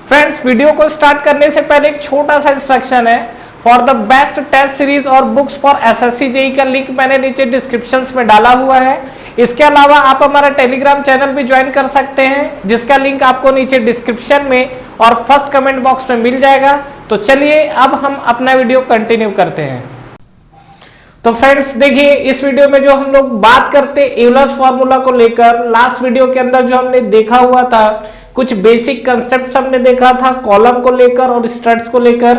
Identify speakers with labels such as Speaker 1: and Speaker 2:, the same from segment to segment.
Speaker 1: Friends, video को start करने से पहले एक छोटा सा इंस्ट्रक्शन है। For the best test series और बुक्स फॉर एसएससी जेईई का लिंक मैंने नीचे डिस्क्रिप्शन में डाला हुआ है। इसके अलावा आप हमारा टेलीग्राम चैनल भी ज्वाइन कर सकते हैं, जिसका लिंक आपको नीचे डिस्क्रिप्शन में और फर्स्ट कमेंट बॉक्स में मिल जाएगा। तो चलिए अब हम अपना वीडियो कंटिन्यू करते हैं। तो फ्रेंड्स देखिए, इस वीडियो में जो हम लोग बात करते हैं यूलर्स फॉर्मूला को लेकर, लास्ट वीडियो के अंदर जो हमने देखा हुआ था, कुछ बेसिक कंसेप्ट्स हमने देखा था कॉलम को लेकर और स्टड्स को लेकर।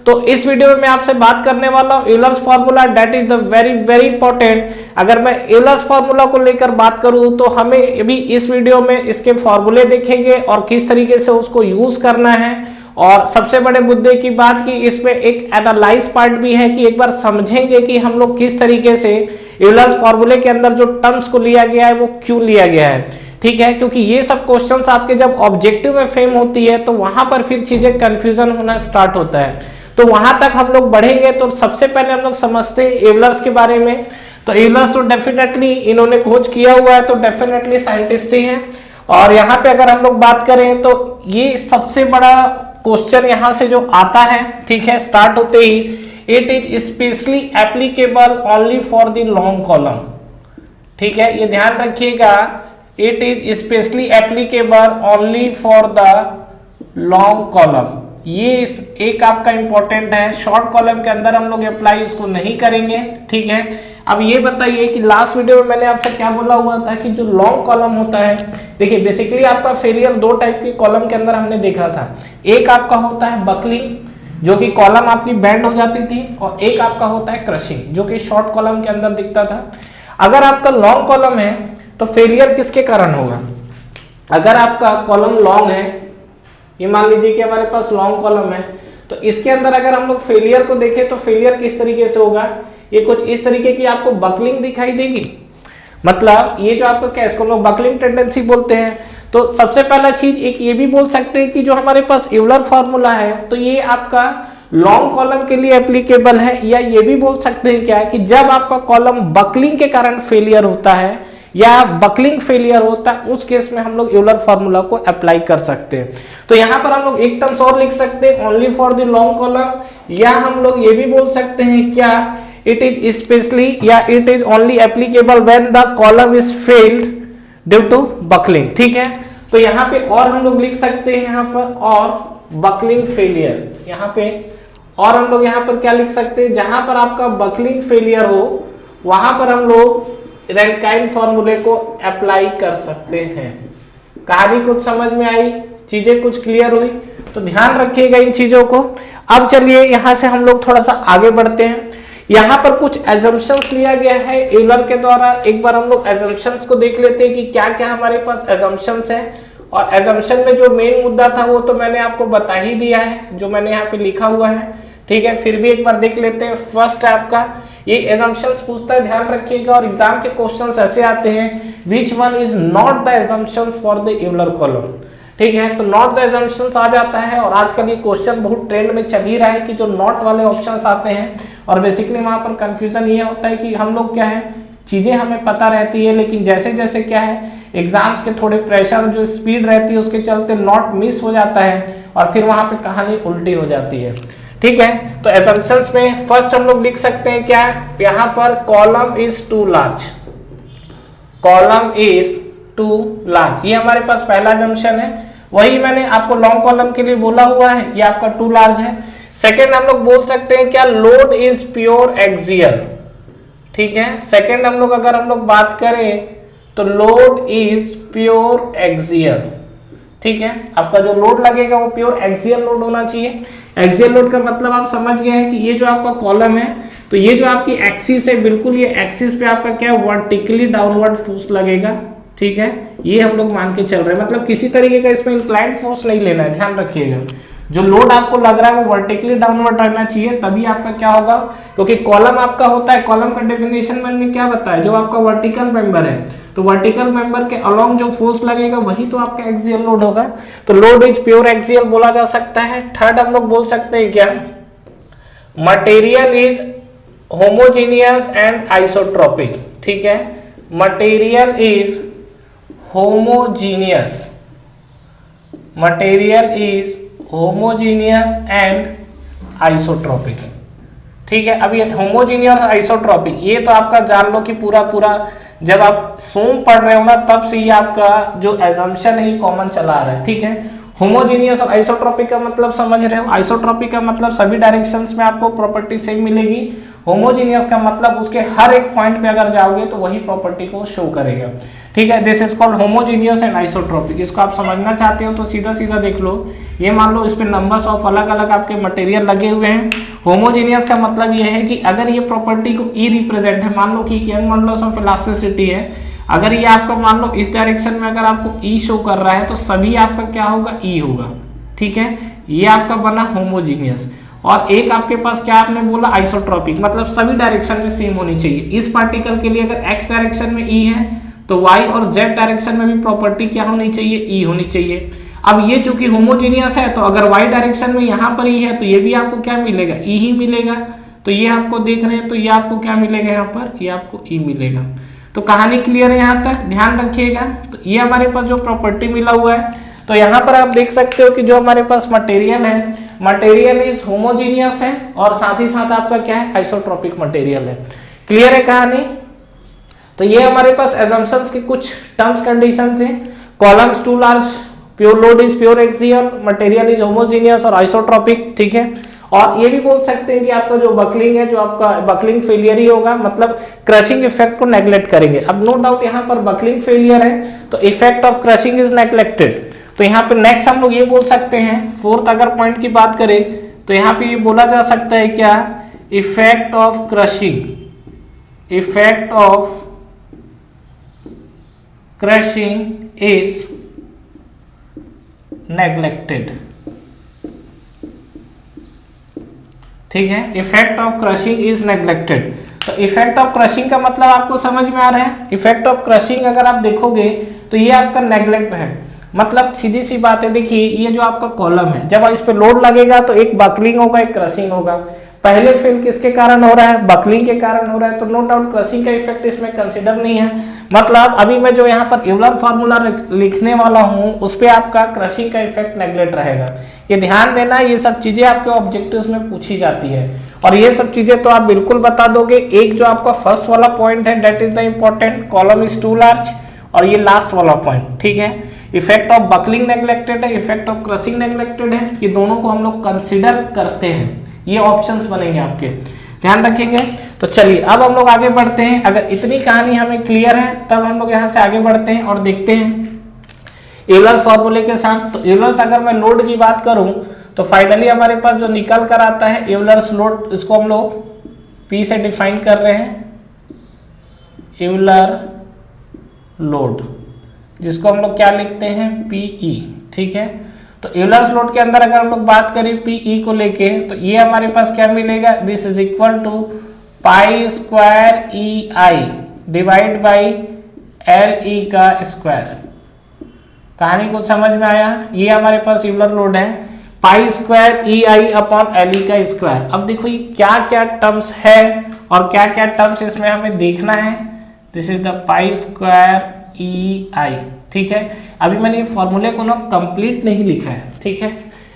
Speaker 1: तो इस वीडियो में मैं आपसे बात करने वाला हूं Euler's formula, that is the very very important. अगर मैं यूलर्स फॉर्मूला को लेकर बात करूं तो हमें अभी इस वीडियो में इसके फॉर्मूले देखेंगे और किस तरीके से उसको यूज करना है। और सबसे बड़े मुद्दे की बात की इसमें एक एनालाइज पार्ट भी है कि एक बार समझेंगे कि हम लोग किस तरीके से यूलर्स फॉर्मूले के अंदर जो टर्म्स को लिया गया है वो क्यों लिया गया है। ठीक है, क्योंकि ये सब क्वेश्चंस आपके जब ऑब्जेक्टिव में फ्रेम होती है तो वहां पर फिर चीजें कंफ्यूजन होना स्टार्ट होता है। तो वहां तक हम लोग बढ़ेंगे। तो सबसे पहले हम लोग समझते हैं यूलर्स के बारे में। तो यूलर्स तो डेफिनेटली इन्होंने खोज किया हुआ है, तो डेफिनेटली साइंटिस्ट ही है। और यहाँ पे अगर हम लोग बात करें तो ये सबसे बड़ा क्वेश्चन यहाँ से जो आता है, ठीक है, स्टार्ट होते ही, it is specially applicable only for the long column. ठीक है, ये ध्यान रखिएगा, it is specially applicable only for the long column. ये एक आपका इंपॉर्टेंट है, शॉर्ट कॉलम के अंदर हम लोग अप्लाई इसको नहीं करेंगे। ठीक है, अब ये बताइए कि लास्ट वीडियो में मैंने आपसे क्या बोला हुआ था कि जो लॉन्ग कॉलम होता है, देखिए बेसिकली आपका फेलियर दो टाइप के कॉलम के अंदर हमने देखा था। एक आपका होता है बकलिंग, जो कि कॉलम आपकी बेंड हो जाती थी, और एक आपका होता है क्रशिंग, जो कि शॉर्ट कॉलम के अंदर दिखता था। अगर आपका लॉन्ग कॉलम है तो फेलियर किसके कारण होगा? अगर आपका कॉलम लॉन्ग है, ये मान लीजिए कि हमारे पास लॉन्ग कॉलम है, तो इसके अंदर अगर हम लोग फेलियर को देखें तो फेलियर किस तरीके से होगा? ये कुछ इस तरीके की आपको बकलिंग दिखाई देगी। मतलब ये जो आपको क्या, इसको लोग बकलिंग टेंडेंसी बोलते हैं। तो सबसे पहला चीज एक ये भी बोल सकते हैं कि जो हमारे पास यूलर फॉर्मूला है तो ये आपका लॉन्ग कॉलम के लिए एप्लीकेबल है। या ये भी बोल सकते हैं क्या कि जब आपका कॉलम बकलिंग के कारण फेलियर होता है या बकलिंग फेलियर होता है, उस केस में हम लोग यूलर फॉर्मूला को अप्लाई कर सकते हैं। तो यहाँ पर हम लोग एक टर्म्स और लिख सकते हैं, only for the long column. या हम लोग ये भी बोल सकते हैं क्या, इट इज स्पेशली या it is only applicable when the column is failed due to buckling. ठीक है, तो यहाँ पे और हम लोग लिख सकते हैं यहाँ पर और बकलिंग फेलियर। यहाँ पे और हम लोग यहाँ पर क्या लिख सकते हैं, जहां पर आपका बकलिंग फेलियर हो वहां पर हम लोग रैंकाइन फॉर्मूले को अप्लाई कर सकते हैं। कहानी कुछ समझ में आई, चीजें कुछ क्लियर हुई? तो ध्यान रखिएगा इन चीजों को। अब चलिए यहां से हम लोग थोड़ा सा आगे बढ़ते हैं। यहाँ पर कुछ एजम्पशंस लिया गया है यूलर के द्वारा। एक बार हम लोग एजम्पशंस को देख लेते हैं कि क्या क्या हमारे पास एजम्पशंस है। और एजम्पशन में जो मेन मुद्दा था वो तो मैंने आपको बता ही दिया है, जो मैंने यहाँ पे लिखा हुआ है। ठीक है, फिर भी एक बार देख लेते हैं। फर्स्ट है आपका ये एजम्पशंस पूछता है, ध्यान रखिएगा। और एग्जाम के क्वेश्चंस ऐसे आते हैं, which one is not the assumption for the Euler column. ठीक है, तो नॉट द एजम्पशंस आ जाता है। और आजकल ये क्वेश्चन बहुत ट्रेंड में चल ही रहा है कि जो नॉट वाले ऑप्शंस आते हैं, और बेसिकली वहां पर कंफ्यूजन ये होता है कि हम लोग क्या है, चीजें हमें पता रहती है, लेकिन जैसे जैसे क्या है एग्जाम्स के थोड़े प्रेशर जो स्पीड रहती है उसके चलते नॉट मिस हो जाता है और फिर वहां पे कहानी उल्टी हो जाती है। ठीक है, तो एजम्पशंस में फर्स्ट हम लोग लिख सकते हैं क्या, यहाँ पर column is too large. Column is too large, ये हमारे पास पहला एजम्पशन है। वही मैंने आपको लॉन्ग कॉलम के लिए बोला हुआ है, ये आपका टू लार्ज है। सेकेंड हम लोग बोल सकते हैं क्या, लोड इज प्योर एक्सियल। ठीक है, सेकेंड हम लोग अगर हम लोग बात करें तो लोड इज प्योर एक्सियल। ठीक है, आपका जो लोड लगेगा वो प्योर एक्सियल लोड होना चाहिए। एक्सियल लोड का मतलब आप समझ गए हैं कि ये जो आपका कॉलम है, तो ये जो आपकी एक्सिस है, बिल्कुल ये एक्सिस पे आपका क्या वर्टिकली डाउनवर्ड फोर्स लगेगा। ठीक है, ये हम लोग मान के चल रहे हैं, मतलब किसी तरीके का इसमें इंक्लाइंड फोर्स नहीं लेना है, ध्यान रखिएगा। जो लोड आपको लग रहा है वो वर्टिकली डाउनवर्ड रहना चाहिए, तभी आपका क्या होगा, क्योंकि कॉलम आपका होता है, कॉलम का डेफिनेशन मैंने क्या बताया, जो आपका वर्टिकल मेंबर है, तो वर्टिकल मेंबर के अलोंग जो फोर्स लगेगा वही तो आपका एक्सियल लोड होगा। तो लोड इज प्योर एक्सियल बोला जा सकता है। थर्ड हम लोग बोल सकते हैं क्या, material is homogeneous and isotropic. ठीक है, material is homogeneous, material is homogeneous and isotropic. ठीक है, अब ये होमोजीनियस और आइसोट्रोपिक ये तो आपका जान लो कि पूरा पूरा जब आप सोम पढ़ रहे हो ना तब से ये आपका जो एजम्पशन है ये कॉमन चला आ रहा है। ठीक है, होमोजीनियस और आइसोट्रोपिक का मतलब समझ रहे हो, आइसोट्रोपिक का मतलब सभी डायरेक्शंस में आपको प्रॉपर्टी सेम मिलेगी, होमोजीनियस का मतलब उसके हर एक पॉइंट पे अगर जाओगे तो वही प्रॉपर्टी को शो करेगा। ठीक है, this is called homogeneous and isotropic. इसको आप समझना चाहते हो तो सीधा सीधा देख लो, ये मान लो इस पे नंबर्स ऑफ अलग अलग आपके मटेरियल लगे हुए हैं। होमोजीनियस का मतलब ये है कि अगर ये प्रॉपर्टी को ई रिप्रेजेंट है, मान लो कि यंग मॉडुलस ऑफ इलास्टिसिटी है, अगर ये आपका मान लो इस डायरेक्शन में अगर आपको ई शो कर रहा है तो सभी आपका क्या होगा, ई होगा। ठीक है, ये आपका बना होमोजीनियस। और एक आपके पास क्या आपने बोला, आइसोट्रोपिक, मतलब सभी डायरेक्शन में सेम होनी चाहिए। इस पार्टिकल के लिए अगर एक्स डायरेक्शन में ई है तो वाई और जेड डायरेक्शन में भी प्रॉपर्टी क्या होनी चाहिए, ई होनी चाहिए। अब ये चूंकि होमोजीनियस है तो अगर वाई डायरेक्शन में यहाँ पर ई है तो ये भी आपको क्या मिलेगा, ई ही मिलेगा। तो ये आपको देख रहे हैं तो ये आपको क्या मिलेगा, यहाँ पर ये आपको ई मिलेगा। तो कहानी क्लियर है यहाँ तक, ध्यान रखिएगा। तो ये हमारे पास जो प्रॉपर्टी मिला हुआ है, तो यहाँ पर आप देख सकते हो कि जो हमारे पास मटेरियल है, मटेरियल इज होमोजीनियस है और साथ ही साथ आपका क्या है, आइसोट्रोपिक मटेरियल है। क्लियर है कहानी। तो ये हमारे पास assumptions के कुछ टर्म्स कंडीशंस हैं। Columns too large, pure load is pure axial, material is homogeneous और आइसोट्रोपिक। ठीक है, और ये भी बोल सकते हैं कि आपका जो बकलिंग है, जो आपका बकलिंग फेलियर ही होगा, मतलब क्रशिंग इफेक्ट को नेग्लेक्ट करेंगे। अब नो डाउट यहाँ पर बकलिंग फेलियर है तो effect of crushing is neglected. तो यहाँ पे नेक्स्ट हम लोग ये बोल सकते हैं, फोर्थ अगर पॉइंट की बात करें तो यहाँ पे ये बोला जा सकता है क्या, effect of crushing, effect of crushing is neglected. ठीक है, effect of crushing is neglected. तो इफेक्ट ऑफ क्रशिंग का मतलब आपको समझ में आ रहा है। इफेक्ट ऑफ क्रशिंग अगर आप देखोगे तो ये आपका नेग्लेक्ट है, मतलब सीधी सी बात है। देखिए ये जो आपका कॉलम है, जब इस पे लोड लगेगा तो एक बकलिंग होगा, एक क्रशिंग होगा। पहले फेल किसके कारण हो रहा है, बकलिंग के कारण हो रहा है, तो नो डाउट क्रशिंग का इफेक्ट इसमें कंसीडर नहीं है। मतलब अभी मैं जो यहाँ पर यूलर फार्मूला लिखने वाला हूँ उस पे आपका क्रशिंग का इफेक्ट नेग्लेक्ट रहेगा। ये ध्यान देना, ये सब चीजें आपके ऑब्जेक्टिव्स में पूछी जाती है और ये सब चीजें तो आप बिल्कुल बता दोगे। एक जो आपका फर्स्ट वाला पॉइंट है that is the important, column is too large, और ये लास्ट वाला पॉइंट। ठीक है, इफेक्ट ऑफ बकलिंग नेग्लेक्टेड है, इफेक्ट ऑफ क्रशिंग नेग्लेक्टेड है, ये दोनों को हम लोग कंसिडर करते हैं। ये ऑप्शंस बनेंगे आपके, ध्यान रखेंगे। तो चलिए अब हम लोग आगे बढ़ते हैं। अगर इतनी कहानी हमें क्लियर है तब हम लोग यहाँ से आगे बढ़ते हैं और देखते हैं यूलर्स फॉर्मूले के साथ। तो यूलर्स अगर मैं लोड की बात करूं तो फाइनली हमारे पास जो निकल कर आता है यूलर्स लोड, इसको हम लोग P से डिफाइन कर रहे हैं, यूलर लोड, जिसको हम लोग क्या लिखते हैं, PE। ठीक है, तो यूलर्स लोड के अंदर अगर हम लोग बात करें PE को लेके तो ये हमारे पास क्या मिलेगा, this is equal to pi square EI divide by LE का स्क्वायर। कहानी को समझ में आया। ये हमारे पास यूलर लोड है, पाई स्क्वायर EI अपॉन LE का स्क्वायर। अब देखो ये क्या क्या टर्म्स है और क्या क्या टर्म्स इसमें हमें देखना है। This is the pi square EI। ठीक है, अभी मैंने ये फॉर्मूले को ना कंप्लीट नहीं लिखा है। ठीक है,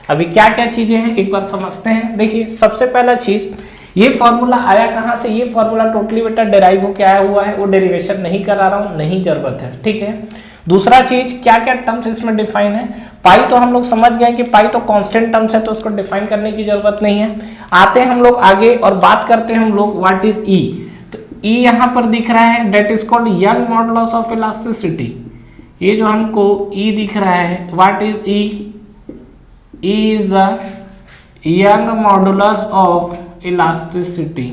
Speaker 1: अभी क्या क्या चीजें हैं एक बार समझते हैं। देखिए सबसे पहला चीज, ये फॉर्मूला आया कहाँ से, ये फॉर्मूला टोटली बेटा डेराइव होकर आया हुआ है, वो डेरिवेशन नहीं करा रहा हूँ, नहीं जरूरत है। ठीक है, दूसरा चीज क्या क्या टर्म्स इसमें डिफाइन है। पाई तो हम लोग समझ गए कि पाई तो कांस्टेंट टर्म्स है तो उसको डिफाइन करने की जरूरत नहीं है। आते हैं हम लोग आगे और बात करते हैं हम लोग व्हाट इज ई। तो ई यहाँ पर दिख रहा है, that is called Young modulus of elasticity. ये जो हमको ई दिख रहा है, what is E, E is the Young modulus of elasticity,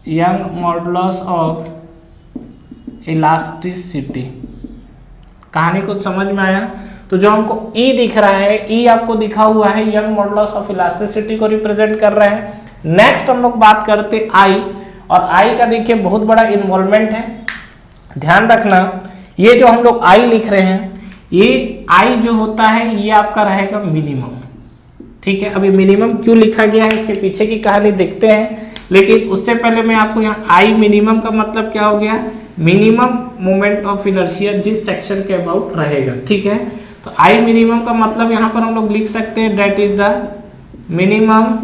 Speaker 1: Young modulus of elasticity. कहानी को समझ में आया। तो जो हमको ई दिख रहा है, ई आपको दिखा हुआ है यंग मॉडुलस ऑफ इलास्टिसिटी को रिप्रेजेंट कर रहा है। नेक्स्ट हम लोग बात करते आई, और आई का देखिए बहुत बड़ा इन्वॉल्वमेंट है। ध्यान रखना, ये जो हम लोग आई लिख रहे हैं, ये आई जो होता है ये आपका रहेगा मिनिमम। ठीक है, अभी मिनिमम क्यों लिखा गया है इसके पीछे की कहानी देखते हैं, लेकिन उससे पहले मैं आपको यहाँ आई मिनिमम का मतलब क्या हो गया, मिनिमम मोमेंट ऑफ इनर्शिया जिस सेक्शन के अबाउट रहेगा। ठीक है, तो तो आई मिनिमम का मतलब यहाँ पर हम लोग लिख सकते हैं that is the minimum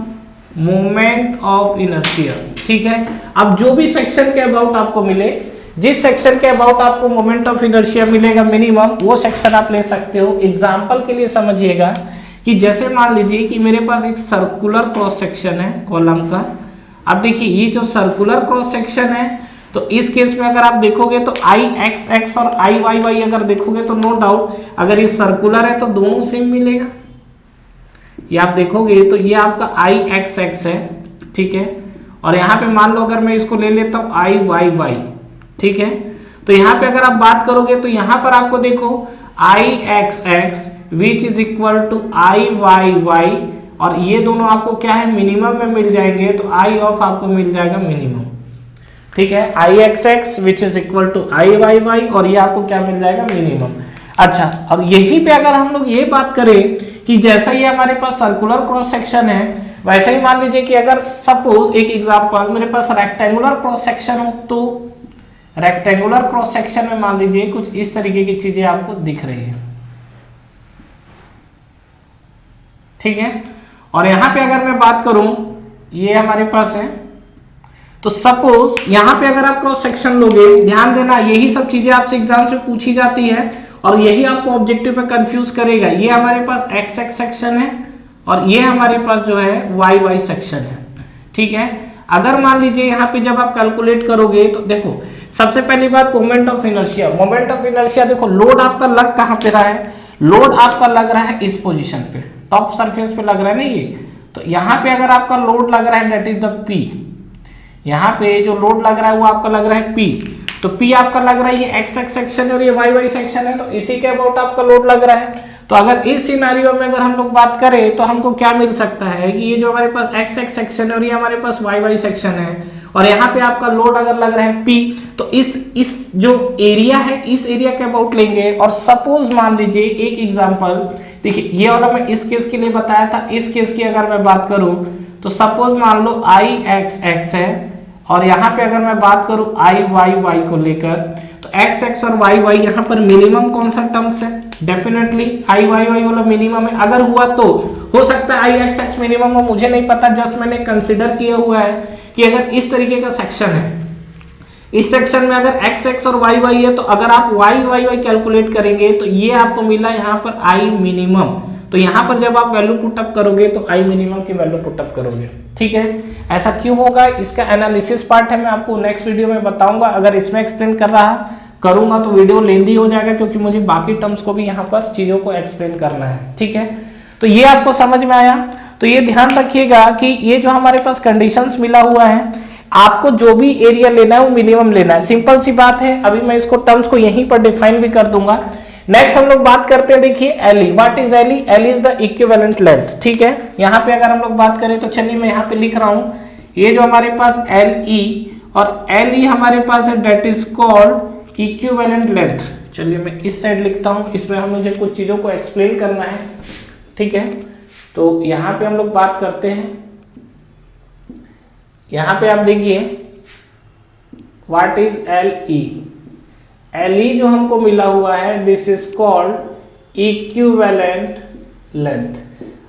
Speaker 1: moment of inertia. ठीक है, अब जो भी सेक्शन के अबाउट आपको मिले, जिस सेक्शन के अबाउट आपको मोमेंट ऑफ इनर्शिया मिलेगा मिनिमम, वो सेक्शन आप ले सकते हो। एग्जांपल के लिए समझिएगा कि जैसे मान लीजिए कि मेरे पास एक सर्कुलर क्रॉस सेक्शन है कॉलम का। अब देखिए ये जो सर्कुलर क्रॉस सेक्शन है, तो इस केस में अगर आप देखोगे तो आई एक्स एक्स और आई वाई वाई अगर देखोगे तो नो डाउट अगर ये सर्कुलर है तो दोनों सेम मिलेगा। ये आप देखोगे तो ये आपका आई एक्स एक्स है, ठीक है, और यहाँ पे मान लो अगर मैं इसको ले लेता हूँ आई वाई वाई, ठीक है, तो यहाँ पे अगर आप बात करोगे तो यहाँ पर आपको देखो I X X which is equal to I Y Y, और ये दोनों आपको क्या है मिनिमम में मिल जाएंगे, तो आई ऑफ आपको मिल जाएगा मिनिमम। ठीक है, I X X which is equal to I Y Y, और ये आपको क्या मिल जाएगा मिनिमम। अच्छा, अब यहीं पे अगर हम लोग ये बात करें कि जैसा ये हमारे पास सर्कुलर क्रॉस सेक्शन है, वैसे ही मान लीजिए कि अगर सपोज एक एग्जांपल मेरे पास रेक्टेंगुलर क्रॉस सेक्शन हो, तो रेक्टेंगुलर क्रॉस सेक्शन में मान लीजिए कुछ इस तरीके की चीजें आपको दिख रही है। ठीक है, और यहां पे अगर मैं बात करूं, ये हमारे पास है, तो सपोज यहां पे अगर आप क्रॉस सेक्शन लोगे, ध्यान देना यही सब चीजें आपसे एग्जाम से पूछी जाती है और यही आपको ऑब्जेक्टिव पे कंफ्यूज करेगा। ये हमारे पास एक्स एक्स सेक्शन है और ये हमारे पास जो है वाई वाई सेक्शन है। ठीक है, अगर मान लीजिए यहाँ पे जब आप कैलकुलेट करोगे तो देखो सबसे पहली बात moment of inertia. Moment of inertia देखो लोड आपका लग कहाँ पे रहा है, लोड आपका लग रहा है इस पोजीशन पे, टॉप सरफेस पे लग रहा है ना ये, तो यहाँ पे अगर आपका लोड लग रहा है दैट इज द पी, यहाँ पे जो लोड लग रहा है वो आपका लग रहा है पी, तो पी आपका लग रहा है ये एक्स एक्स सेक्शन और ये वाई वाई सेक्शन है, तो इसी के अबाउट आपका लोड लग रहा है। तो अगर इस सिनारियो में अगर हम लोग बात करें तो हमको क्या मिल सकता है कि ये जो हमारे पास एक्स एक्स सेक्शन है और ये हमारे पास वाई वाई सेक्शन है, और यहाँ पे आपका लोड अगर लग रहा है पी, तो इस जो एरिया है इस एरिया के अबाउट लेंगे। और सपोज मान लीजिए एक एग्जांपल, देखिए ये वाला मैं इस केस के लिए बताया था, इस केस की अगर मैं बात करूं तो सपोज मान लो आई एक्स एक्स है और यहाँ पे अगर मैं बात करूं आई वाई वाई को लेकर, तो एक्स एक्स और वाई वाई यहाँ पर मिनिमम कौन सा टर्म्स है, डेफिनेटली आई वाई वाई वाला मिनिमम है। अगर हुआ तो हो सकता है आई एक्स एक्स मिनिमम हो, मुझे नहीं पता, जस्ट मैंने कंसिडर किया हुआ है कि अगर इस तरीके का सेक्शन है, इस सेक्शन में अगर एक्स एक्स और वाई वाई है, तो अगर आप वाई वाई वाई कैलकुलेट करेंगे तो ये आपको मिला यहाँ पर आई मिनिमम, तो यहाँ पर जब आप वैल्यू पुटअप करोगे तो आई मिनिमम की वैल्यू पुटअप करोगे। ठीक है, ऐसा क्यों होगा इसका एनालिसिस पार्ट है, मैं आपको नेक्स्ट वीडियो में बताऊंगा। अगर इसमें एक्सप्लेन करूंगा तो वीडियो लेंदी हो जाएगा, क्योंकि मुझे बाकी टर्म्स को भी यहाँ पर चीजों को एक्सप्लेन करना है। ठीक है, तो ये आपको समझ में आया, तो ये ध्यान रखिएगा कि ये जो हमारे पास कंडीशंस मिला हुआ है, आपको जो भी एरिया लेना है वो मिनिमम लेना है, सिंपल सी बात है। अभी मैं इसको टर्म्स को यहीं पर डिफाइन भी कर दूंगा। नेक्स्ट हम लोग बात करते हैं, देखिए LE, what is LE, LE is the equivalent length. ठीक है, यहाँ पे अगर हम लोग बात करें तो चलिए मैं यहाँ पे लिख रहा हूँ, ये जो हमारे पास एलई और एलई हमारे पास है that is called equivalent length. चलिए मैं इस साइड लिखता हूँ, इसमें हम मुझे कुछ चीजों को एक्सप्लेन करना है। ठीक है, तो यहाँ पे हम लोग बात करते हैं, यहाँ पे आप देखिए व्हाट इज एलई, एलई जो हमको मिला हुआ है this is called equivalent length.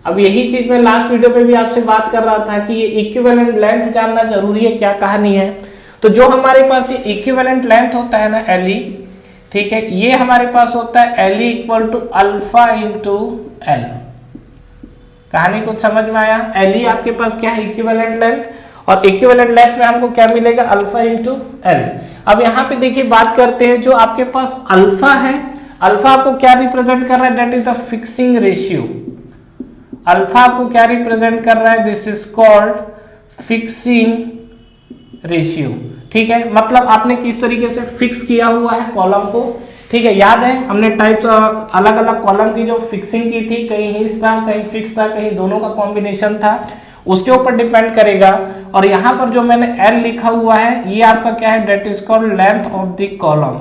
Speaker 1: अब यही चीज मैं लास्ट वीडियो पे भी आपसे बात कर रहा था कि ये इक्विवेलेंट लेंथ जानना जरूरी है, क्या कहानी है। तो जो हमारे पास ये इक्विवेलेंट लेंथ होता है ना एलई, ठीक है, ये हमारे पास होता है LE equal to alpha into L. कहानी कुछ समझ में आया, एलई आपके पास क्या है इक्विवेलेंट लेंथ, और इक्विवेलेंट लेंथ में हमको क्या मिलेगा अल्फा इंटू एल। अब यहाँ पे देखिए बात करते हैं, जो आपके पास अल्फा है, अल्फा आपको क्या रिप्रेजेंट कर रहा है, that is the fixing ratio. Alpha आपको क्या रिप्रेजेंट कर रहा है, this is called fixing ratio. ठीक है, मतलब आपने किस तरीके से फिक्स किया हुआ है कॉलम को। ठीक है, याद है हमने टाइप्स अलग अलग कॉलम की जो फिक्सिंग की थी, कहीं हिंज था कहीं फिक्स था कहीं दोनों का कॉम्बिनेशन था, उसके ऊपर डिपेंड करेगा। और यहाँ पर जो मैंने L लिखा हुआ है ये आपका क्या है, that is called length of the column.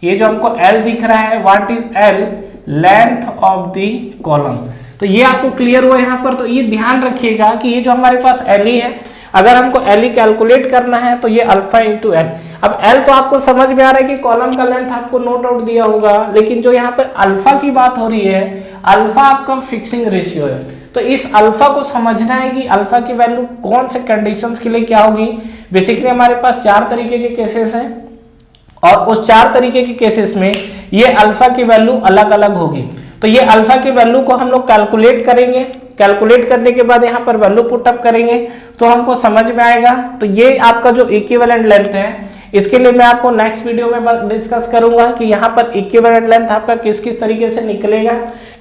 Speaker 1: ये जो हमको L दिख रहा है what is L, length of the column. तो ये आपको क्लियर हुआ यहाँ पर। तो ये ध्यान रखिएगा कि ये जो हमारे पास L है, अगर हमको L कैलकुलेट करना है तो ये अल्फा इंटू एल। अब एल तो आपको समझ में आ रहा है कि कॉलम का लेंथ आपको नोट आउट दिया होगा, लेकिन जो यहाँ पर अल्फा की बात हो रही है, अल्फा आपका फिक्सिंग रेशियो है। तो इस अल्फा को समझना है कि अल्फा की वैल्यू कौन से कंडीशंस के लिए क्या होगी। बेसिकली हमारे पास 4 तरीके के केसेस हैं और उस 4 तरीके के केसेस में ये अल्फा की वैल्यू अलग अलग होगी। तो ये अल्फा की वैल्यू को हम लोग कैलकुलेट करेंगे, कैलकुलेट करने के बाद यहाँ पर वैल्यू पुटअप करेंगे तो हमको समझ में आएगा। तो ये आपका जो इक्विवेलेंट लेंथ है, इसके लिए मैं आपको नेक्स्ट वीडियो में डिस्कस करूंगा कि यहाँ पर इक्विवेलेंट लेंथ आपका किस किस तरीके से निकलेगा,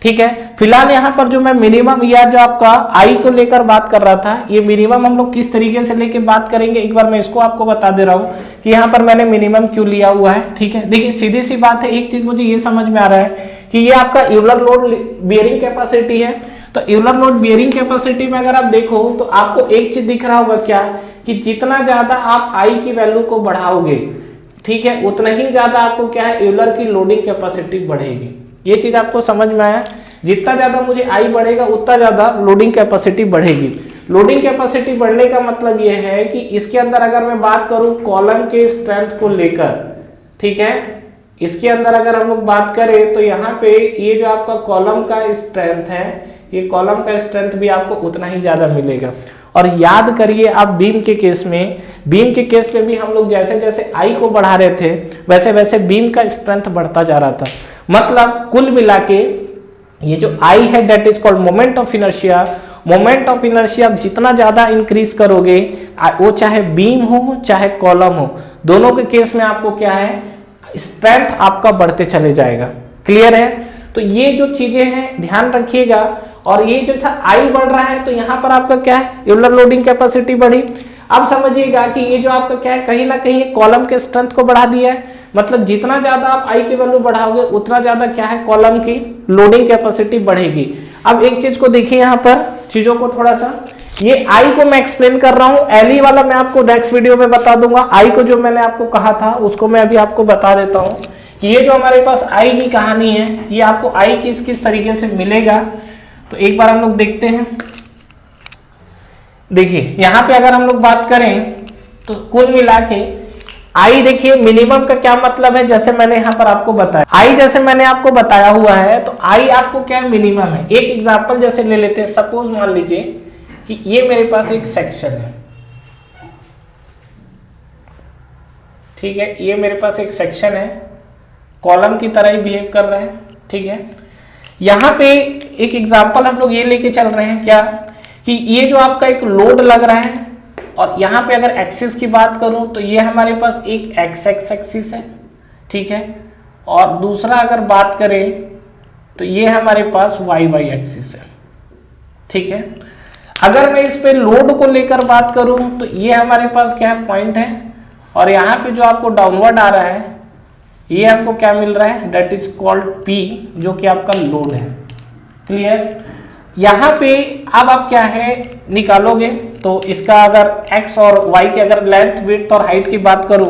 Speaker 1: ठीक है। फिलहाल यहाँ पर जो मैं मिनिमम या जो आपका आई को लेकर बात कर रहा था, ये मिनिमम हम लोग किस तरीके से लेके बात करेंगे, एक बार मैं इसको आपको बता दे रहा हूँ कि यहाँ पर मैंने मिनिमम क्यों लिया हुआ है, ठीक है। देखिए सीधी सी बात है, एक चीज मुझे ये समझ में आ रहा है कि ये आपका यूलर लोड बेयरिंग कैपेसिटी है। तो यूलर लोड बेयरिंग कैपेसिटी में अगर आप देखो तो आपको एक चीज दिख रहा होगा क्या, कि जितना ज्यादा आप आई की वैल्यू को बढ़ाओगे, ठीक है, उतना ही ज्यादा आपको क्या है, यूलर की लोडिंग कैपेसिटी बढ़ेगी। ये चीज आपको समझ में आया, जितना ज्यादा मुझे आई बढ़ेगा उतना ज्यादा लोडिंग कैपेसिटी बढ़ेगी। लोडिंग कैपेसिटी बढ़ने का मतलब ये है कि इसके अंदर अगर मैं बात करूं कॉलम के स्ट्रेंथ को लेकर, ठीक है, इसके अंदर अगर हम लोग बात करें तो यहाँ पे ये जो आपका कॉलम का स्ट्रेंथ है, ये कॉलम का स्ट्रेंथ भी आपको उतना ही ज्यादा मिलेगा। और याद करिए आप बीम के केस में भी हम लोग जैसे जैसे आई को बढ़ा रहे थे वैसे वैसे बीम का स्ट्रेंथ बढ़ता जा रहा था। मतलब कुल मिला के ये जो आई है that is called moment of inertia. Moment of inertia आप जितना ज्यादा इंक्रीज करोगे, वो चाहे बीम हो चाहे कॉलम हो, दोनों के केस में आपको क्या है, स्ट्रेंथ आपका बढ़ते चले जाएगा। क्लियर है? तो ये जो चीजें हैं ध्यान रखिएगा। और ये जैसा आई बढ़ रहा है तो यहाँ पर आपका क्या है, यूलर लोडिंग कैपेसिटी बढ़ी। अब समझिएगा कि ये जो आपका क्या है, कहीं ना कहीं कॉलम के स्ट्रेंथ को बढ़ा दिया है। मतलब जितना ज्यादा आप आई की वैल्यू बढ़ाओगे उतना ज्यादा क्या है, कॉलम की लोडिंग कैपेसिटी बढ़ेगी। अब एक चीज को देखिए यहाँ पर, चीजों को थोड़ा सा, ये आई को मैं एक्सप्लेन कर रहा हूँ, एल वाला मैं आपको नेक्स्ट वीडियो में बता दूंगा। आई को जो मैंने आपको कहा था उसको मैं अभी आपको बता देता हूँ कि ये जो हमारे पास आई की कहानी है, ये आपको आई किस किस तरीके से मिलेगा। तो एक बार हम लोग देखते हैं। देखिए यहां पे अगर हम लोग बात करें तो कुल मिला के आई, देखिए मिनिमम का क्या मतलब है, जैसे मैंने यहां पर आपको बताया, आई जैसे मैंने आपको बताया हुआ है तो आई आपको क्या मिनिमम है। एक एग्जांपल जैसे ले लेते हैं, सपोज मान लीजिए कि ये मेरे पास एक सेक्शन है, ठीक है, ये मेरे पास एक सेक्शन है, कॉलम की तरह ही बिहेव कर रहे हैं, ठीक है। यहां पे एक एग्जांपल हम लोग ये लेके चल रहे हैं क्या, कि ये जो आपका एक लोड लग रहा है, और यहाँ पे अगर एक्सिस की बात करूं तो ये हमारे पास एक एक्स एक्सिस है, ठीक है, और दूसरा अगर बात करें तो ये हमारे पास वाई वाई एक्सिस है, ठीक है। अगर मैं इस पे लोड को लेकर बात करूं तो ये हमारे पास क्या है, पॉइंट है, और यहाँ पे जो आपको डाउनवर्ड आ रहा है ये आपको क्या मिल रहा है, दैट इज कॉल्ड पी, जो कि आपका लोड है। क्लियर? यहाँ पे अब आप क्या है निकालोगे, तो इसका अगर x और y की अगर लेंथ, विड्थ और हाइट की बात करूं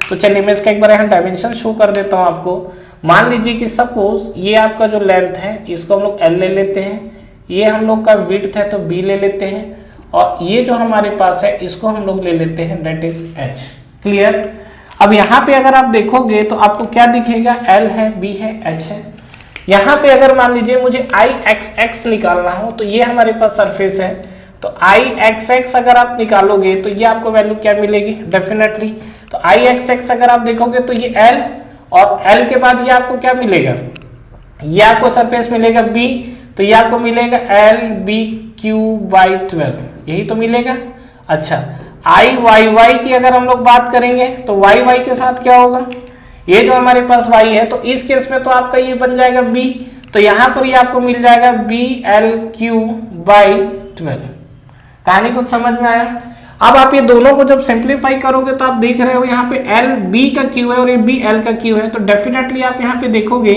Speaker 1: तो चलिए मैं इसका एक बार यहाँ डायमेंशन शो कर देता हूं आपको। मान लीजिए कि सपोज ये आपका जो लेंथ है इसको हम लोग l ले लेते हैं, ये हम लोग का विड्थ है तो b ले लेते हैं, और ये जो हमारे पास है इसको हम लोग ले लेते हैं, दैट इज h। क्लियर? अब यहाँ पे अगर आप देखोगे तो आपको क्या दिखेगा, L है, B है, H है। यहाँ पे अगर मान लीजिए मुझे I x x निकालना हो तो ये हमारे पास सरफेस है, तो I x x अगर आप निकालोगे तो ये आपको वैल्यू क्या मिलेगी, डेफिनेटली। तो I x x अगर आप देखोगे तो ये L, और L के बाद ये आपको क्या मिलेगा, ये आपको सरफेस मिलेगा B, तो ये आपको मिलेगा L B Q/12, यही तो मिलेगा। अच्छा, आई वाई वाई की अगर हम लोग बात करेंगे तो वाई वाई के साथ क्या होगा, ये जो हमारे पास वाई है तो इस केस में तो आपका ये बन जाएगा बी, तो यहां पर ये आपको मिल जाएगा BLQ/12। कहानी कुछ समझ में आया? अब आप ये दोनों को जब सिंप्लीफाई करोगे तो आप देख रहे हो यहाँ पे L B का Q है और ये B L का Q है, तो डेफिनेटली आप यहाँ पे देखोगे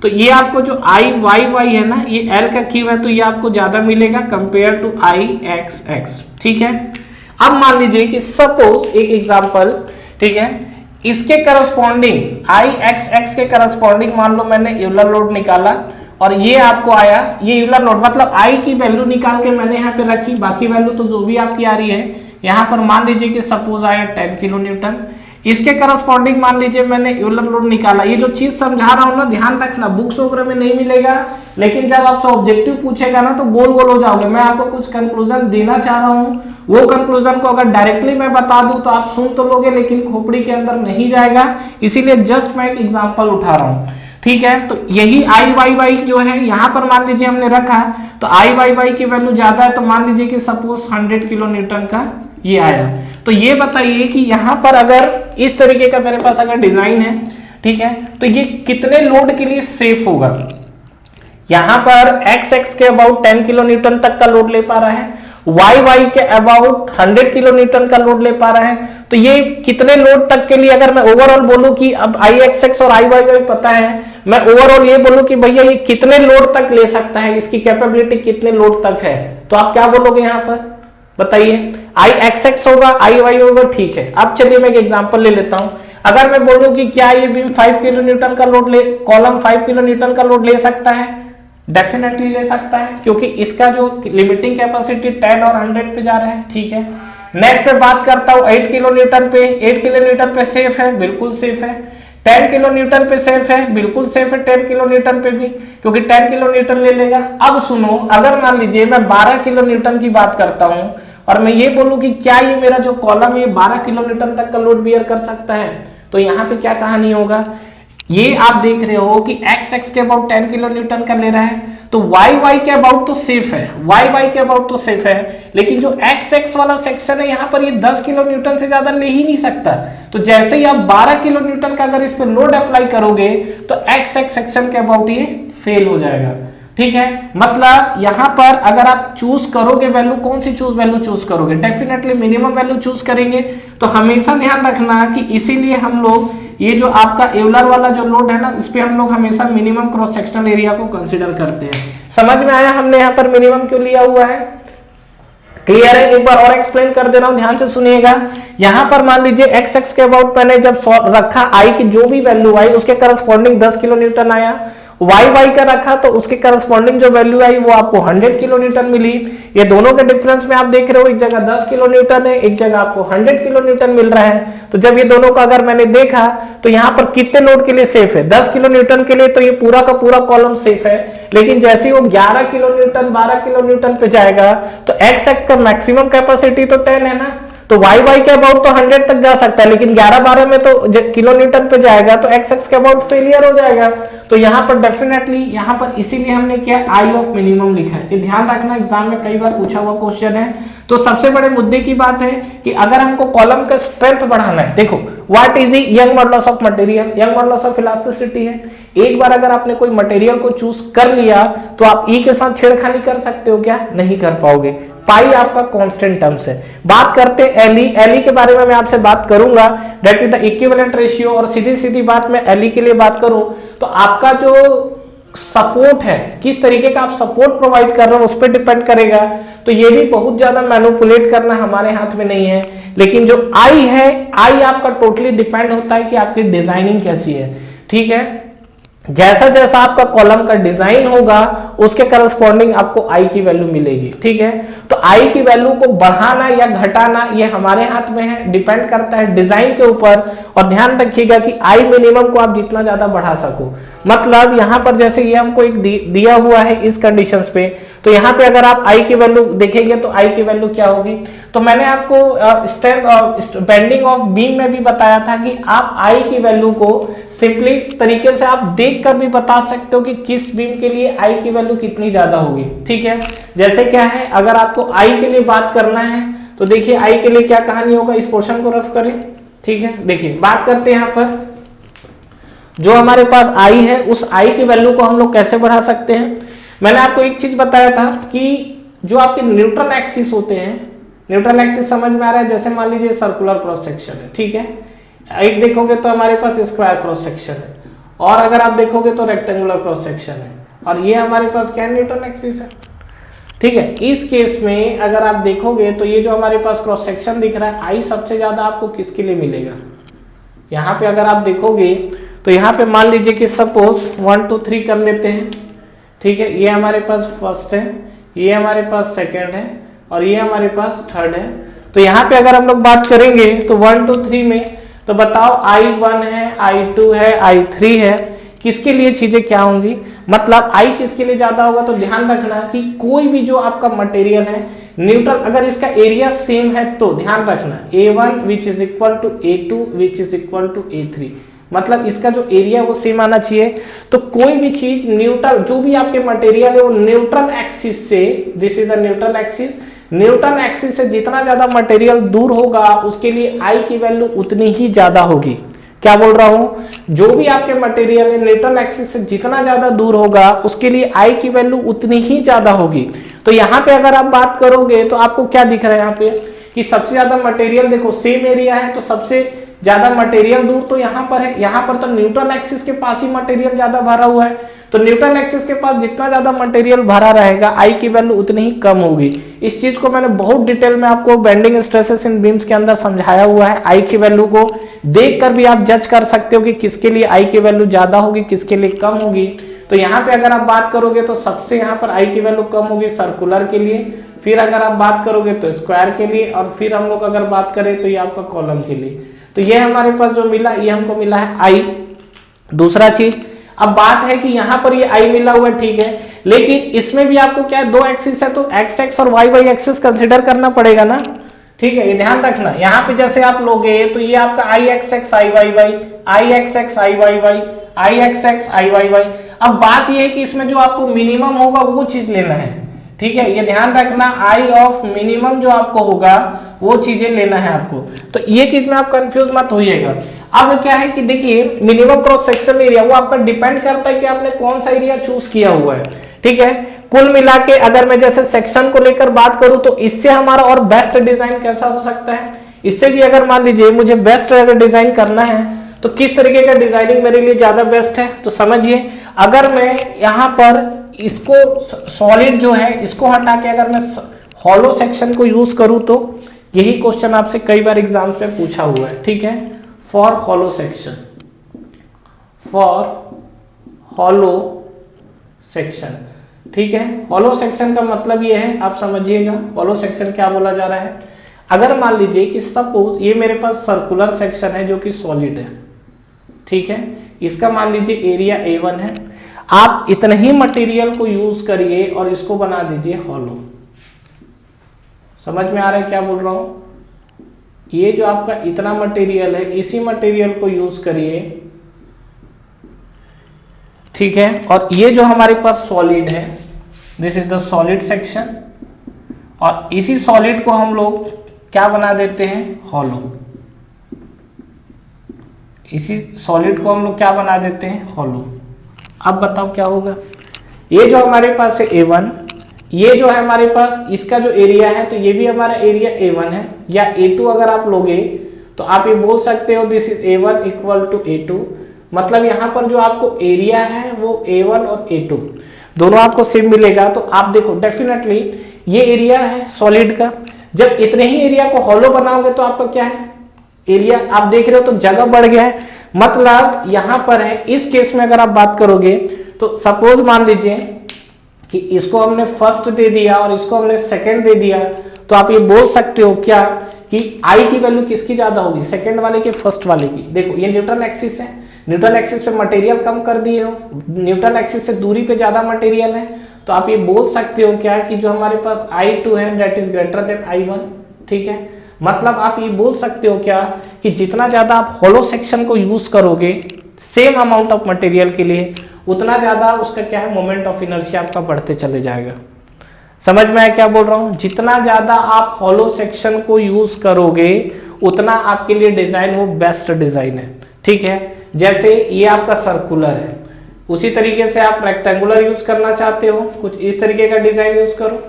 Speaker 1: तो ये आपको जो आई वाई वाई है ना, ये L का Q है, तो ये आपको ज्यादा मिलेगा compare to I X X, ठीक है। अब मान लीजिए कि सपोज एक एग्जांपल, ठीक है, इसके करस्पॉन्डिंग आई एक्स एक्स के करस्पॉन्डिंग मान लो मैंने यूलर लोड निकाला और ये आपको आया, ये यूलर लोड मतलब आई की वैल्यू निकाल के मैंने यहाँ पे रखी, बाकी वैल्यू तो जो भी आपकी आ रही है, यहाँ पर मान लीजिए कि सपोज आया 10 किलो न्यूटन, इसके करस्पॉन्डिंग मान लीजिए मैंने यूलर लोड निकाला। ये जो चीज समझा रहा हूं ना, ध्यान रखना, बुक्स वगैरह में नहीं मिलेगा, लेकिन जब आपसे ऑब्जेक्टिव पूछेगा ना तो गोल गोल हो जाओगे। मैं आपको कुछ कंक्लूजन देना चाह रहा हूं, वो कंक्लूजन को अगर डायरेक्टली मैं बता दूं तो आप सुन तो लोगे लेकिन खोपड़ी के अंदर नहीं जाएगा, इसीलिए जस्ट मैं एक एग्जाम्पल उठा रहा हूं। ठीक है, तो यही आई वाई वाई जो है यहाँ पर मान लीजिए हमने रखा, तो आई वाई वाई की वैल्यू ज्यादा है, तो मान लीजिए कि सपोज 100 किलो न्यूटन का ये आया। तो ये बताइए कि यहाँ पर अगर इस तरीके का मेरे पास अगर डिजाइन है, ठीक है, तो ये कितने लोड के लिए सेफ होगा। यहाँ पर एक्स एक्स के अबाउट 10 किलो न्यूटन तक का लोड ले पा रहा है, वाई वाई के अबाउट 100 किलो न्यूटन का लोड ले पा रहा है। तो ये कितने लोड तक के लिए, अगर मैं ओवरऑल बोलूं कि अब आई एक्स एक्स और आई वाई वाई पता है, मैं ओवरऑल ये बोलूं कि भैया ये कितने लोड तक ले सकता है, इसकी कैपेबिलिटी कितने लोड तक है, तो आप क्या बोलोगे यहाँ पर बताइए। आई एक्स एक्स होगा, आई वाई होगा, ठीक है। अब चलिए मैं एक एग्जांपल ले लेता हूं। अगर मैं बोलूं कि क्या ये बीम 5 किलो न्यूटन का लोड ले, कॉलम 5 किलो न्यूटन का लोड ले सकता है, डेफिनेटली ले सकता है, क्योंकि इसका जो लिमिटिंग कैपेसिटी 10 और 100 पे जा रहा है। ठीक है, नेक्स्ट पे बात करता हूं 8 किलो न्यूटन पे। 8 किलो न्यूटन पे सेफ है, बिल्कुल सेफ है। 10 किलो न्यूटन पे सेफ है, बिल्कुल सेफ है 10 किलो न्यूटन पे भी, क्योंकि 10 किलो न्यूटन ले लेगा। अब सुनो, अगर मान लीजिए मैं 12 किलो न्यूटन की बात करता हूं और मैं ये बोलूं कि क्या ये मेरा जो कॉलम ये 12 किलो न्यूटन तक का लोड बियर कर सकता है, तो यहाँ पे क्या कहानी होगा। ये आप देख रहे हो कि एक्स एक्स के अबाउट 10 किलो न्यूटन का ले रहा है, तो वाई वाई के अबाउट तो सेफ है, वाई वाई के अबाउट तो सेफ है, लेकिन जो एक्स एक्स वाला सेक्शन है यहाँ पर ये 10 किलो न्यूटन से ज्यादा ले ही नहीं सकता। तो जैसे ही आप 12 किलो न्यूटन का अगर इस पे लोड अप्लाई करोगे तो एक्स एक्स सेक्शन के अबाउट ये फेल हो जाएगा। ठीक है, मतलब यहां पर अगर आप चूज करोगे वैल्यू, कौन सी वैल्यू चूज करोगे, डेफिनेटली मिनिमम वैल्यू चूज करेंगे। तो हमेशा ध्यान रखना कि इसीलिए हम लोग ये जो आपका एवलर वाला जो लोड है ना, इस पे हम लोग हमेशा मिनिमम क्रॉस सेक्शनल एरिया को कंसीडर करते हैं। समझ में आया हमने यहाँ पर मिनिमम क्यों लिया हुआ है, क्लियर है। एक बार और एक्सप्लेन कर दे रहा हूं, ध्यान से सुनिएगा। यहां पर मान लीजिए एक्स एक्स के अबाउट मैंने जब रखा, आई की जो भी वैल्यू आई उसके करस्पॉन्डिंग 10 किलो न्यूटन आया, वाई वाई का रखा तो उसके करस्पॉन्डिंग जो वैल्यू आई वो आपको 100 किलो न्यूटन मिली। ये दोनों के डिफरेंस में आप देख रहे हो, एक जगह 10 किलो न्यूटन है, एक जगह आपको 100 किलो न्यूटन मिल रहा है। तो जब ये दोनों का अगर मैंने देखा तो यहाँ पर कितने लोड के लिए सेफ है, 10 किलो न्यूटन के लिए तो ये पूरा का पूरा कॉलम सेफ है। लेकिन जैसे वो 11 किलो न्यूटन 12 किलो न्यूटन पे जाएगा तो एक्स एक्स का मैक्सिमम कैपेसिटी तो 10 है ना, तो वाई वाई के अबाउट तो 100 तक जा सकता है, लेकिन 11-12 में तो किलो न्यूटन पे जाएगा तो एक्स एक्स के अबाउट फेलियर हो जाएगा। तो यहाँ पर डेफिनेटली यहाँ पर इसीलिए हमने क्या आई ऑफ मिनिमम लिखा है। ये ध्यान रखना, एग्जाम में कई बार पूछा हुआ क्वेश्चन है। तो सबसे बड़े मुद्दे की बात है कि अगर हमको कॉलम का स्ट्रेंथ बढ़ाना है, देखो what is young modulus of material, young modulus of elasticity है। एक बार अगर आपने कोई मटेरियल को चूज कर लिया तो आप ई के साथ छेड़खानी कर सकते हो क्या, नहीं कर पाओगे। पाई आपका कांस्टेंट टर्म्स है। बात करते हैं एलई, एलई के बारे में मैं आपसे बात करूंगा, that is the equivalent ratio. और सीधी सीधी बात मैं एलई के लिए बात करूं तो आपका जो सपोर्ट है, किस तरीके का आप सपोर्ट प्रोवाइड कर रहे हो उस पर डिपेंड करेगा। तो ये भी बहुत ज्यादा मैनिपुलेट करना हमारे हाथ में नहीं है, लेकिन जो आई है, आई आपका टोटली डिपेंड होता है कि आपकी डिजाइनिंग कैसी है। ठीक है, जैसा जैसा आपका कॉलम का डिजाइन होगा उसके करस्पॉन्डिंग आपको आई की वैल्यू मिलेगी। ठीक है, तो आई की वैल्यू को बढ़ाना या घटाना ये हमारे हाथ में है, डिपेंड करता है डिजाइन के ऊपर। और ध्यान रखिएगा कि आई मिनिमम को आप जितना ज्यादा बढ़ा सको, मतलब यहां पर जैसे ये हमको एक दिया हुआ है इस कंडीशंस पे, तो यहाँ पे अगर आप आई की वैल्यू देखेंगे तो आई की वैल्यू क्या होगी। तो मैंने आपको स्ट्रेंथ और बेंडिंग ऑफ बीम में भी बताया था कि आप आई की वैल्यू को सिंपली तरीके से आप देख कर भी बता सकते हो कि किस बीम के लिए आई की वैल्यू कितनी ज्यादा होगी। ठीक है, जैसे क्या है, अगर आपको आई के लिए बात करना है तो देखिए आई के लिए क्या कहानी होगा, इस पोर्शन को रफ करें। ठीक है, देखिए बात करते हैं यहाँ पर जो हमारे पास आई है उस आई की वैल्यू को हम लोग कैसे बढ़ा सकते हैं। मैंने आपको एक चीज बताया था कि जो आपके न्यूट्रल एक्सिस होते हैं, न्यूट्रल एक्सिस समझ में आ रहा है, जैसे मान लीजिए सर्कुलर क्रॉस सेक्शन है। ठीक है, एक देखोगे तो हमारे पास स्क्वायर क्रॉस सेक्शन है, और अगर आप देखोगे तो रेक्टेंगुलर क्रॉस सेक्शन है, और ये हमारे पास क्या न्यूट्रल एक्सिस है। ठीक है, इस केस में अगर आप देखोगे तो ये जो हमारे पास क्रॉस सेक्शन दिख रहा है, आई सबसे ज्यादा आपको किसके लिए मिलेगा। यहाँ पे अगर आप देखोगे तो यहाँ पे मान लीजिए कि सपोज 1 2 3 कर लेते हैं। ठीक है, ये हमारे पास फर्स्ट है, ये हमारे पास सेकंड है, और ये हमारे पास थर्ड है। तो यहाँ पे अगर हम लोग बात करेंगे तो 1 2 3 में तो बताओ I1 है, I2 है, I3 है, किसके लिए चीजें क्या होंगी, मतलब I किसके लिए ज्यादा होगा। तो ध्यान रखना कि कोई भी जो आपका मटेरियल है न्यूट्रल, अगर इसका एरिया सेम है तो ध्यान रखना A1 which is equal to A2 which is equal to A3, मतलब इसका जो एरिया है वो सेम आना चाहिए। तो कोई भी चीज न्यूट्रल, जो भी आपके मटेरियल है वो न्यूट्रल एक्सिस से, this is the neutral axis, neutral axis से जितना ज्यादा मटेरियल दूर होगा उसके लिए I की वैल्यू उतनी ही ज्यादा होगी। क्या बोल रहा हूं, जो भी आपके मटेरियल है न्यूट्रल एक्सिस से जितना ज्यादा दूर होगा उसके लिए I की वैल्यू उतनी ही ज्यादा होगी। तो यहाँ पे अगर आप बात करोगे तो आपको क्या दिख रहा है यहाँ पे कि सबसे ज्यादा मटेरियल, देखो सेम एरिया है तो सबसे ज्यादा मटेरियल दूर तो यहाँ पर है, यहाँ पर तो न्यूट्रल एक्सिस के पास ही मटेरियल ज्यादा भरा हुआ है। तो न्यूट्रल एक्सिस के पास जितना ज्यादा मटेरियल भरा रहेगा I की वैल्यू उतनी ही कम होगी। इस चीज को मैंने बहुत डिटेल में आपको बेंडिंग स्ट्रेसेस इन बीम्स के अंदर समझाया हुआ है। I की वैल्यू को देखकर भी आप जज कर सकते हो कि किसके लिए I की वैल्यू ज्यादा होगी, किसके लिए कम होगी। तो यहाँ पे अगर आप बात करोगे तो सबसे यहाँ पर I की वैल्यू कम होगी सर्कुलर के लिए, फिर अगर आप बात करोगे तो स्क्वायर के लिए, और फिर हम लोग अगर बात करें तो ये आपका कॉलम के लिए। तो ये हमारे पास जो मिला, ये हमको मिला है I। दूसरा चीज, अब बात है कि यहाँ पर ये I मिला हुआ है, ठीक है, लेकिन इसमें भी आपको क्या है, दो एक्सिस है तो एक्स एक्स और वाई वाई एक्सिस कंसिडर करना पड़ेगा ना, ठीक है, ये ध्यान रखना। यहाँ पे जैसे आप लोगे तो ये आपका आई एक्स एक्स आई वाई वाई, आई एक्स एक्स आई वाई वाई, आई एक्स एक्स आई वाई वाई। अब बात ये है कि इसमें जो आपको मिनिमम होगा वो चीज लेना है, ठीक है, ये ध्यान रखना, आई ऑफ मिनिमम जो आपको होगा वो चीजें लेना है आपको। तो ये चीज में आप कंफ्यूज मत होइएगा। अब क्या है कि देखिए मिनिमम क्रॉस सेक्शन एरिया वो आपका डिपेंड करता है कि आपने कौन सा एरिया चूज किया हुआ है, ठीक है। कुल मिला के अगर मैं जैसे सेक्शन को लेकर बात करूं तो इससे हमारा और बेस्ट डिजाइन कैसा हो सकता है, इससे भी अगर मान लीजिए मुझे बेस्ट अगर डिजाइन करना है तो किस तरीके का डिजाइनिंग मेरे लिए ज्यादा बेस्ट है। तो समझिए, अगर मैं यहाँ पर इसको सॉलिड जो है इसको हटा के अगर मैं हॉलो सेक्शन को यूज करूं तो यही क्वेश्चन आपसे कई बार एग्जाम में पूछा हुआ है, ठीक है, for hollow section, for hollow section, ठीक है। हॉलो सेक्शन का मतलब ये है, आप समझिएगा हॉलो सेक्शन क्या बोला जा रहा है। अगर मान लीजिए कि सपोज ये मेरे पास सर्कुलर सेक्शन है जो कि सॉलिड है, ठीक है, इसका मान लीजिए एरिया A1 है, आप इतने ही मटेरियल को यूज करिए और इसको बना दीजिए हॉलो। समझ में आ रहा है क्या बोल रहा हूं, ये जो आपका इतना मटेरियल है इसी मटेरियल को यूज करिए, ठीक है, और ये जो हमारे पास सॉलिड है this is the solid section, और इसी सॉलिड को हम लोग क्या बना देते हैं, हॉलो। इसी सॉलिड को हम लोग क्या बना देते हैं, हॉलो। अब बताओ क्या होगा, ये जो हमारे पास है A1, ये जो है हमारे पास इसका जो एरिया है तो ये भी हमारा एरिया A1 है, या A2 अगर आप लोगे तो आप ये बोल सकते हो this is A1 equal to A2, मतलब यहाँ पर जो आपको एरिया है वो A1 और A2 दोनों आपको सेम मिलेगा। तो आप देखो डेफिनेटली ये एरिया है सॉलिड का, जब इतने ही एरिया को हॉलो बनाओगे तो आपका क्या है, एरिया आप देख रहे हो तो जगह बढ़ गया है, मतलब यहां पर है। इस केस में अगर आप बात करोगे तो सपोज मान लीजिए कि इसको हमने फर्स्ट दे दिया और इसको हमने सेकंड दे दिया, तो आप ये बोल सकते हो क्या कि I की वैल्यू किसकी ज्यादा होगी, सेकंड वाले के फर्स्ट वाले की। देखो ये न्यूट्रल एक्सिस है, न्यूट्रल एक्सिस पे मटेरियल कम कर दिए हो, न्यूट्रल एक्सिस से दूरी पे ज्यादा मटेरियल है, तो आप ये बोल सकते हो क्या कि जो हमारे पास I2 है that is greater than I1, ठीक है। मतलब आप ये बोल सकते हो क्या कि जितना ज्यादा आप हॉलो सेक्शन को यूज करोगे सेम अमाउंट ऑफ मटेरियल के लिए, उतना ज्यादा उसका क्या है, मोमेंट ऑफ इनर्शिया आपका बढ़ते चले जाएगा। समझ में आया क्या बोल रहा हूं, जितना ज्यादा आप हॉलो सेक्शन को यूज करोगे उतना आपके लिए डिजाइन वो बेस्ट डिजाइन है, ठीक है। जैसे ये आपका सर्कुलर है, उसी तरीके से आप रेक्टेंगुलर यूज करना चाहते हो, कुछ इस तरीके का डिजाइन यूज करो।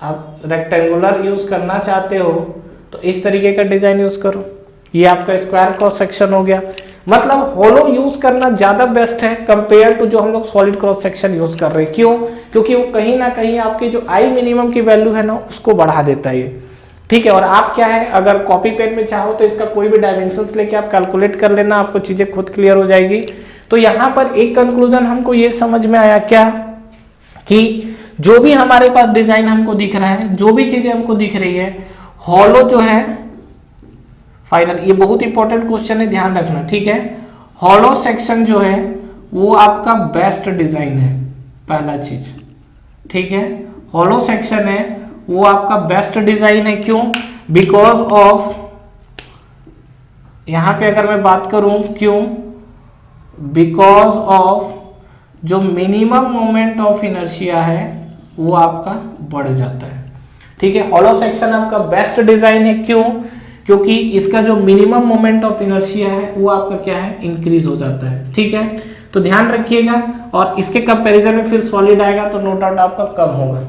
Speaker 1: आप रेक्टेंगुलर यूज करना चाहते हो तो इस तरीके का डिजाइन यूज करो। ये आपका स्क्वायर क्रॉस सेक्शन हो गया, मतलब हॉलो यूज करना ज्यादा बेस्ट है कंपेयर टू जो हम लोग सॉलिड क्रॉस सेक्शन यूज कर रहे हैं। क्यों, क्योंकि वो कहीं ना कहीं आपकी जो आई मिनिमम की वैल्यू है ना उसको बढ़ा देता है, ठीक है। और आप क्या है, अगर कॉपी पेन में चाहो तो इसका कोई भी डायमेंशंस लेके आप कैलकुलेट कर लेना, आपको चीजें खुद क्लियर हो जाएगी। तो यहाँ पर एक कंक्लूजन हमको ये समझ में आया क्या कि जो भी हमारे पास डिजाइन हमको दिख रहा है, जो भी चीजें हमको दिख रही है, हॉलो जो है फाइनल, ये बहुत इंपॉर्टेंट क्वेश्चन है, ध्यान रखना, ठीक है। हॉलो सेक्शन जो है वो आपका बेस्ट डिजाइन है, पहला चीज, ठीक है। हॉलो सेक्शन है वो आपका बेस्ट डिजाइन है, क्यों? बिकॉज ऑफ, यहां पे अगर मैं बात करूं क्यों, बिकॉज ऑफ जो मिनिमम मोमेंट ऑफ इनर्शिया है वो आपका बढ़ जाता है, ठीक है। हॉलो सेक्शन आपका बेस्ट डिजाइन है, क्यों? क्योंकि इसका जो मिनिमम मोमेंट ऑफ इनर्शिया है वो आपका क्या है, इंक्रीज हो जाता है, ठीक है। तो ध्यान रखिएगा, और इसके कंपैरिजन में फिर सॉलिड आएगा तो नो डाउट आपका कम होगा,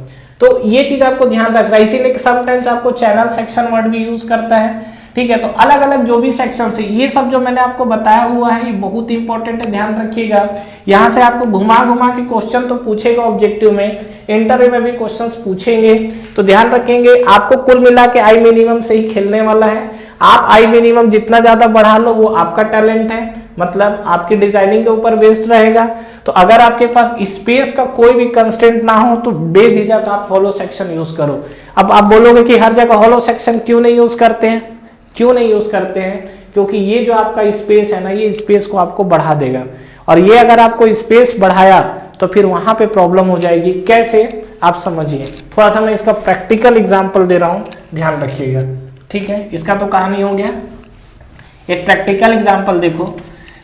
Speaker 1: तो ये चीज आपको ध्यान रखना है। इसीलिए समटाइम्स आपको चैनल सेक्शन वर्ड भी यूज करता है, ठीक है। तो अलग अलग जो भी सेक्शन है, ये सब जो मैंने आपको बताया हुआ है ये बहुत इंपॉर्टेंट है, ध्यान रखिएगा। यहाँ से आपको घुमा घुमा के क्वेश्चन तो पूछेगा ऑब्जेक्टिव में, इंटरव्यू में भी क्वेश्चंस पूछेंगे, तो ध्यान रखेंगे। आपको कुल मिला के आई मिनिमम से ही खेलने वाला है। आप आई मिनिमम जितना ज्यादा बढ़ा लो वो आपका टैलेंट है, मतलब आपकी डिजाइनिंग के ऊपर बेस्ड रहेगा। तो अगर आपके पास स्पेस का कोई भी कंस्ट्रेंट ना हो तो बेझिझक आप हॉलो सेक्शन यूज करो। अब आप बोलोगे कि हर जगह हॉलो सेक्शन क्यों नहीं यूज करते हैं, क्यों नहीं यूज करते हैं? क्योंकि ये जो आपका स्पेस है ना, ये स्पेस को आपको बढ़ा देगा, और ये अगर आपको स्पेस बढ़ाया तो फिर वहां पे प्रॉब्लम हो जाएगी। कैसे, आप समझिए। थोड़ा सा मैं इसका प्रैक्टिकल एग्जांपल दे रहा हूं, ध्यान रखिएगा, ठीक है। इसका तो कहानी हो गया, एक प्रैक्टिकल एग्जांपल देखो,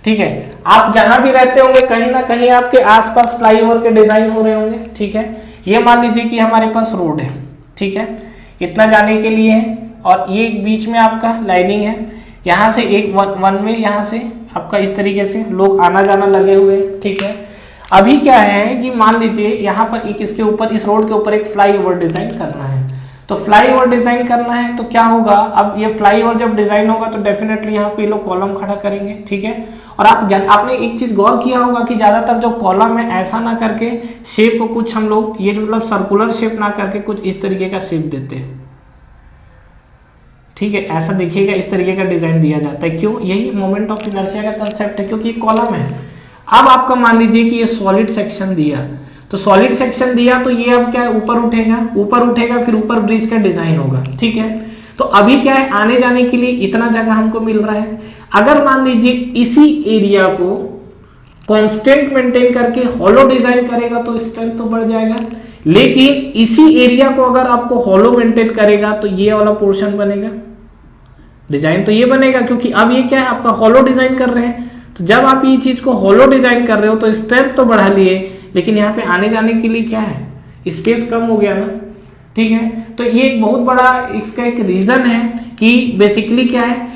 Speaker 1: ठीक है। आप जहां भी रहते होंगे कहीं ना कहीं आपके आसपास फ्लाईओवर के डिजाइन हो रहे होंगे, ठीक है। ये मान लीजिए कि हमारे पास रोड है, ठीक है, इतना जाने के लिए है, और ये बीच में आपका लाइनिंग है, यहाँ से एक वन वे, यहाँ से आपका इस तरीके से लोग आना जाना लगे हुए, ठीक है। अभी क्या है कि मान लीजिए यहाँ पर एक इसके ऊपर, इस रोड के ऊपर एक फ्लाईओवर डिजाइन करना है, तो फ्लाईओवर डिजाइन करना है तो क्या होगा, अब ये फ्लाईओवर जब डिजाइन होगा तो डेफिनेटली यहाँ पे लोग कॉलम खड़ा करेंगे, ठीक है। और आपने एक चीज गौर किया होगा कि ज्यादातर जो कॉलम है ऐसा ना करके शेप को कुछ हम लोग ये मतलब सर्कुलर शेप ना करके कुछ इस तरीके का शेप देते हैं, ठीक है। ऐसा देखिएगा, इस तरीके का डिजाइन दिया जाता है, क्यों? यही मोमेंट ऑफ इनर्शिया का कंसेप्ट है, क्योंकि ये कॉलम है। अब आपका मान लीजिए कि ये सॉलिड सेक्शन दिया, तो सॉलिड सेक्शन दिया तो ये अब क्या है, ऊपर उठेगा, ऊपर उठेगा, फिर ऊपर ब्रिज का डिजाइन होगा, ठीक है। तो अभी क्या है, आने जाने के लिए इतना जगह हमको मिल रहा है। अगर मान लीजिए इसी एरिया को कांस्टेंट मेंटेन करके हॉलो डिजाइन करेगा तो स्ट्रेंथ तो बढ़ जाएगा, लेकिन इसी एरिया को अगर आपको हॉलो मेंटेन करेगा तो ये वाला पोर्शन बनेगा, डिजाइन तो ये बनेगा, क्योंकि अब ये क्या है, आपका हॉलो डिजाइन कर रहे हैं। तो जब आप ये चीज को हॉलो डिजाइन कर रहे हो तो स्ट्रेंथ तो बढ़ा लिए, लेकिन यहाँ पे आने जाने के लिए क्या है, स्पेस कम हो गया ना, ठीक है। तो ये एक बहुत बड़ा इसका एक रीजन है कि बेसिकली क्या है,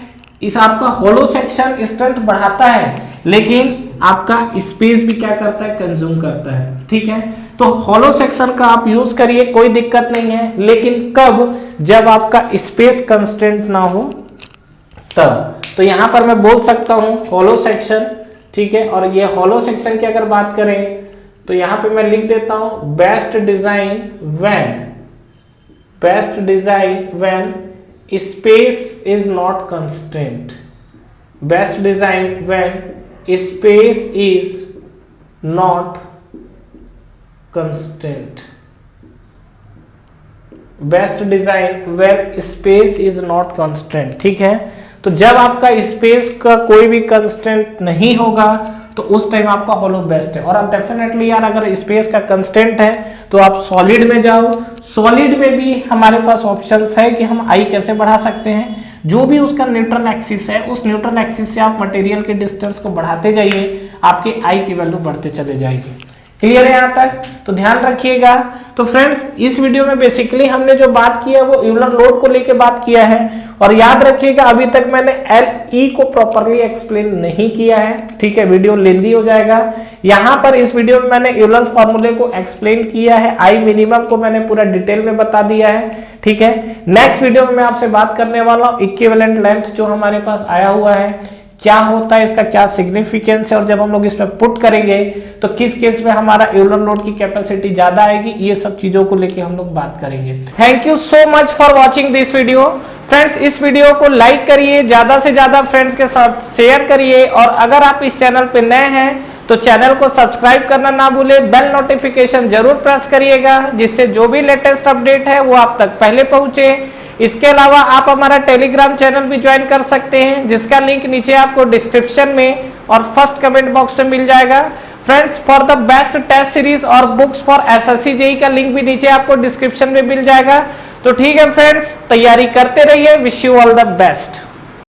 Speaker 1: इस आपका हॉलो सेक्शन स्ट्रेंथ बढ़ाता है, लेकिन आपका स्पेस भी क्या करता है, कंज्यूम करता है, ठीक है। तो हॉलो सेक्शन का आप यूज करिए, कोई दिक्कत नहीं है, लेकिन कब, जब आपका स्पेस कंस्ट्रेंट ना हो तब। तो यहां पर मैं बोल सकता हूं हॉलो सेक्शन, ठीक है। और ये हॉलो सेक्शन की अगर बात करें तो यहां पे मैं लिख देता हूं best design when space is not constraint, best design when space is not constraint, best design when space is not constraint, ठीक है। तो जब आपका स्पेस का कोई भी कंस्ट्रेंट नहीं होगा तो उस टाइम आपका हॉलो बेस्ट है। और आप डेफिनेटली यार अगर स्पेस का कंस्टेंट है तो आप सॉलिड में जाओ, सॉलिड में भी हमारे पास ऑप्शंस है कि हम आई कैसे बढ़ा सकते हैं। जो भी उसका न्यूट्रल एक्सिस है, उस न्यूट्रल एक्सिस से आप मटेरियल के डिस्टेंस को बढ़ाते जाइए, आपके आई की वैल्यू बढ़ते चले जाएगी। क्लियर है यहाँ तक? तो ध्यान रखिएगा। तो फ्रेंड्स, इस वीडियो में बेसिकली हमने जो बात किया वो यूलर लोड को लेके बात किया है। और याद रखिएगा अभी तक मैंने एलई को प्रॉपर्ली एक्सप्लेन नहीं किया है, ठीक है, वीडियो लेंदी हो जाएगा। यहाँ पर इस वीडियो में मैंने यूलर फॉर्मूले को एक्सप्लेन किया है, आई मिनिमम को मैंने पूरा डिटेल में बता दिया है, ठीक है। नेक्स्ट वीडियो में मैं आपसे बात करने वाला हूँ इक्विवेलेंट लेंथ जो हमारे पास आया हुआ है, क्या होता है, इसका क्या सिग्निफिकेंस है, और जब हम लोग इसमें पुट करेंगे तो किस केस में हमारा यूलर लोड की कैपेसिटी ज्यादा आएगी, ये सब चीजों को लेके हम लोग बात करेंगे। Thank you so much for watching this video. Friends, इस वीडियो को लाइक करिए, ज्यादा से ज्यादा फ्रेंड्स के साथ शेयर करिए, और अगर आप इस चैनल पे नए हैं तो चैनल को सब्सक्राइब करना ना भूलें, बेल नोटिफिकेशन जरूर प्रेस करिएगा, जिससे जो भी लेटेस्ट अपडेट है वो आप तक पहले पहुंचे। इसके अलावा आप हमारा टेलीग्राम चैनल भी ज्वाइन कर सकते हैं, जिसका लिंक नीचे आपको डिस्क्रिप्शन में और फर्स्ट कमेंट बॉक्स में मिल जाएगा। Friends, for the best test series और बुक्स फॉर एसएससी जेई का लिंक भी नीचे आपको डिस्क्रिप्शन में मिल जाएगा। तो ठीक है फ्रेंड्स, तैयारी करते रहिए। Wish you all the best.